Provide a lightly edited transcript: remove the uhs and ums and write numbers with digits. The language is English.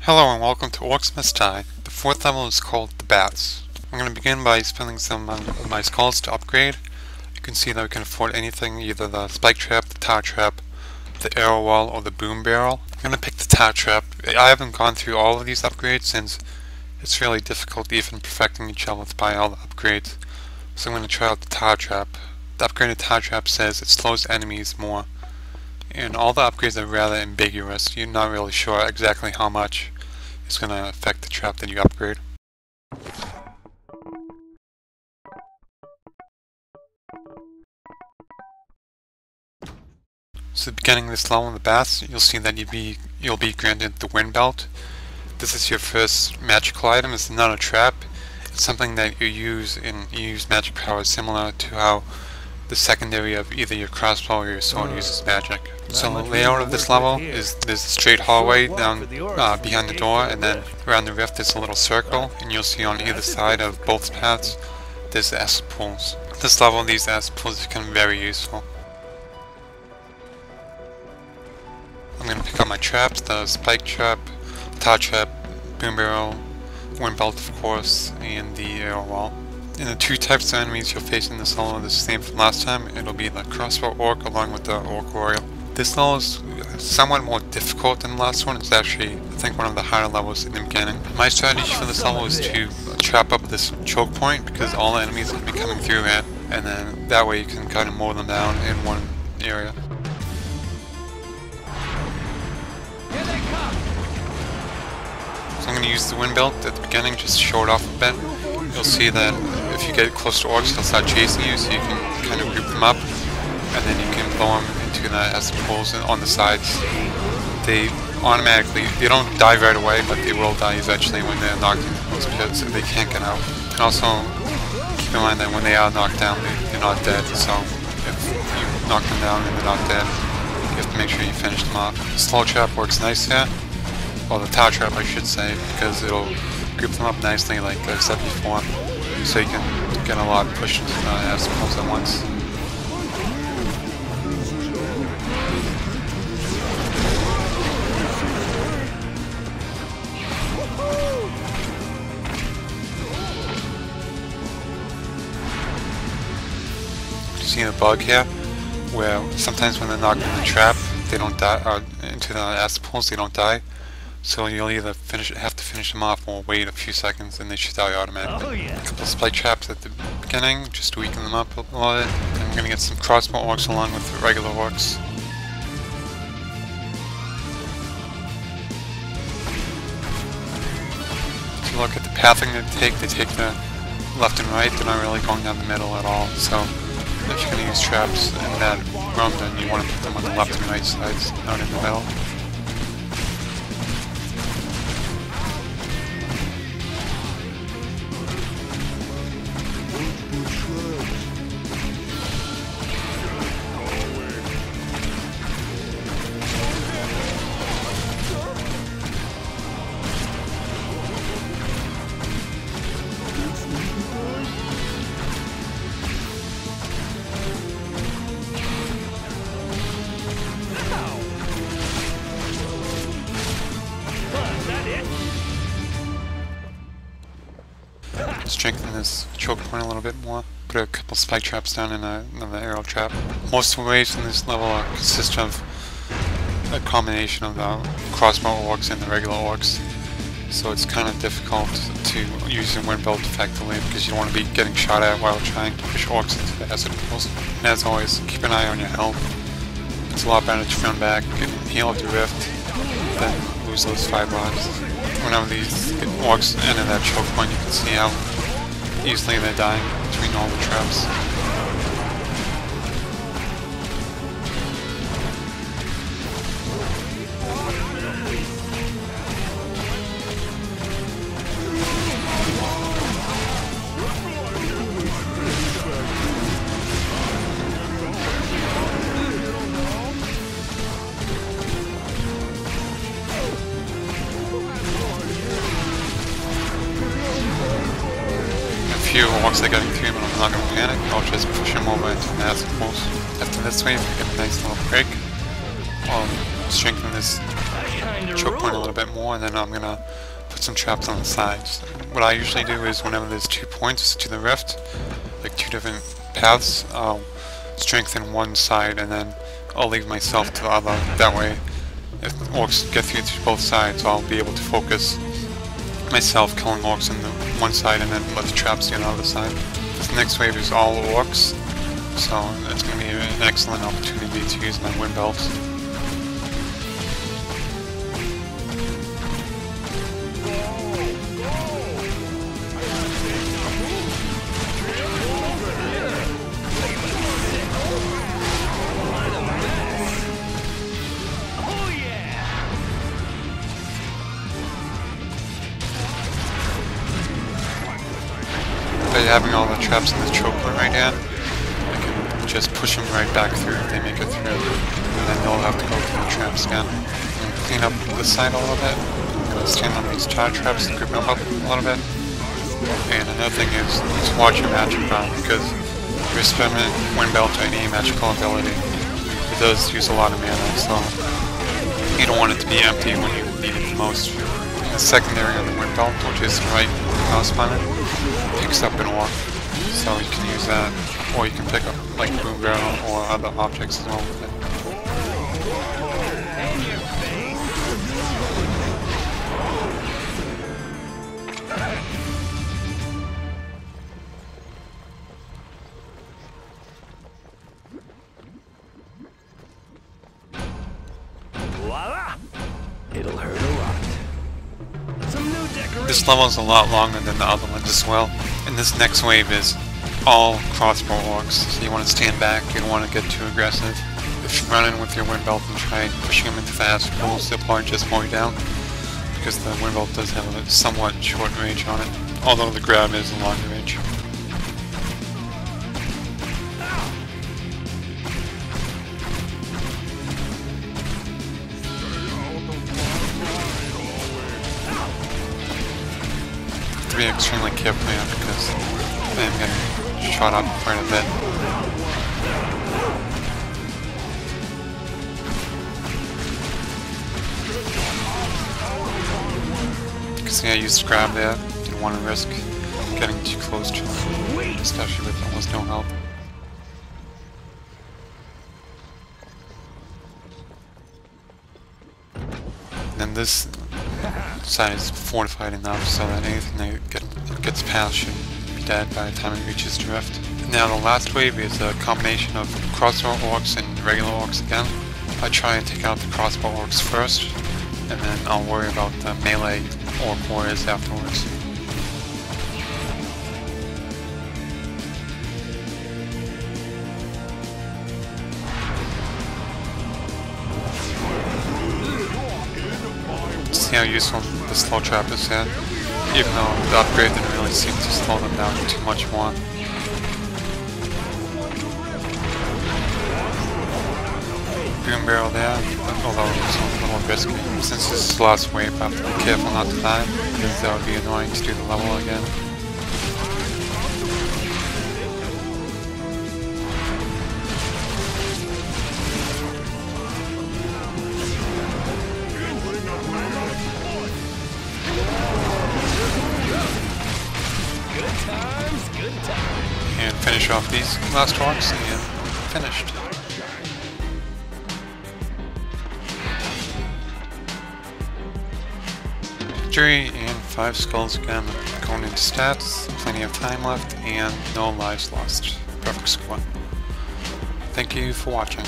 Hello and welcome to Orcs Must Die. The fourth level is called the Bats. I'm going to begin by spending some of my skulls to upgrade. You can see that we can afford anything, either the spike trap, the tar trap, the arrow wall, or the boom barrel. I'm going to pick the tar trap. I haven't gone through all of these upgrades since it's really difficult even perfecting each other by all the upgrades. So I'm going to try out the tar trap. The upgraded tar trap says it slows enemies more. And all the upgrades are rather ambiguous. You're not really sure exactly how much it's going to affect the trap that you upgrade. So beginning this level in the Bats, you'll see that you'll be granted the Wind Belt. This is your first magical item. It's not a trap. It's something that you use magic powers similar to how the secondary of either your crossbow or your sword uses magic. So the layout of this level is there's a straight hallway down behind the door, and then around the rift there's a little circle, and you'll see on either side of both paths there's acid pools. This level, these acid pools become very useful. I'm going to pick up my traps, the spike trap, tar trap, boom barrel, wind belt of course, and the arrow wall. And the two types of enemies you'll face in this level are the same from last time. It'll be the crossbow orc along with the orc warrior. This level is somewhat more difficult than the last one. It's actually, I think, one of the higher levels in the beginning. My strategy for this level is to trap up this choke point because all the enemies will be coming through it, and then that way you can kind of mow them down in one area. So I'm going to use the wind belt at the beginning, just show it off a bit. You'll see that if you get close to orcs, they'll start chasing you, so you can kind of group them up, and then you can blow them into the acid pools on the sides. They don't die right away, but they will die eventually when they're knocked into those pits and they can't get out. And also, keep in mind that when they are knocked down, they're not dead, so if you knock them down and they're not dead, you have to make sure you finish them off. The slow trap works nice here, or the tar trap I should say, because it'll group them up nicely like I said before, so you can get a lot pushed into the acid pools at once. You see the bug here, where sometimes when they're knocked in the trap, they don't die, or into the acid pools, they don't die. So you'll either have to finish them off or wait a few seconds and they should die automatically. A couple of spike traps at the beginning, just to weaken them up a little bit. And we're going to get some crossbow orcs along with the regular orcs. If you look at the pathing they take the left and right, they're not really going down the middle at all. So if you're going to use traps in that room, then you want to put them on the left and right sides, not in the middle. Strengthen this choke point a little bit more. Put a couple spike traps down in another arrow trap. Most of the waves in this level consist of a combination of the crossbow orcs and the regular orcs. So it's kind of difficult to use your wind belt effectively because you don't want to be getting shot at while trying to push orcs into the acid pools. And as always, keep an eye on your health. It's a lot better to run back and heal at the rift than lose those 5 lives. Whenever these orcs enter that choke point, you can see how easily they're dying between all the traps. Few orcs are getting through, but I'm not going to panic. I'll just push them over into the acid pools. After this wave, we get a nice little break. I'll strengthen this choke point a little bit more, and then I'm gonna put some traps on the sides. What I usually do is whenever there's 2 points to the rift, like 2 different paths, I'll strengthen one side and then I'll leave myself to the other. That way, if orcs get through to both sides, I'll be able to focus myself killing orcs on the one side and then let the traps do on the other side. This next wave is all orcs, so it's going to be an excellent opportunity to use my wind belts. By having all the traps in the choke point right here, I can just push them right back through if they make it through, and then they'll have to go through the traps again. And clean up this side a little bit. I'm going to stand on these tar traps and group them up a little bit. And another thing is to watch your magic round, because your experiment wind belt or any magical ability, it does use a lot of mana, so you don't want it to be empty when you need it the most. The secondary on the wind belt, which is right mouse button, picks up an orc, so you can use that, or you can pick up like boom barrel or other objects as well with it. Voila! It'll hurt a lot. This level is a lot longer than the other ones as well, and this next wave is all crossbow orcs, so you want to stand back, you don't want to get too aggressive. If you run in with your wind belt and try pushing them into fast pulls, they'll probably just mow you down, because the wind belt does have a somewhat short range on it, although the grab is a longer range. To be extremely careful here because I am getting shot up quite a bit. You can see I used grab there, didn't want to risk getting too close to him, especially with almost no help. And then this side is fortified enough so that anything that gets past should be dead by the time it reaches the rift. Now the last wave is a combination of crossbow orcs and regular orcs again. I try and take out the crossbow orcs first, and then I'll worry about the melee orc warriors afterwards. See how useful the slow trap is here, even though the upgrade didn't really seem to slow them down too much more. Boom barrel there, although it's a little risky. Since this is the last wave, I have to be careful not to die, because that would be annoying to do the level again. And finish off these last orcs, and finished. Victory and 5 skulls again, going into stats, plenty of time left, and no lives lost. Perfect score. Thank you for watching.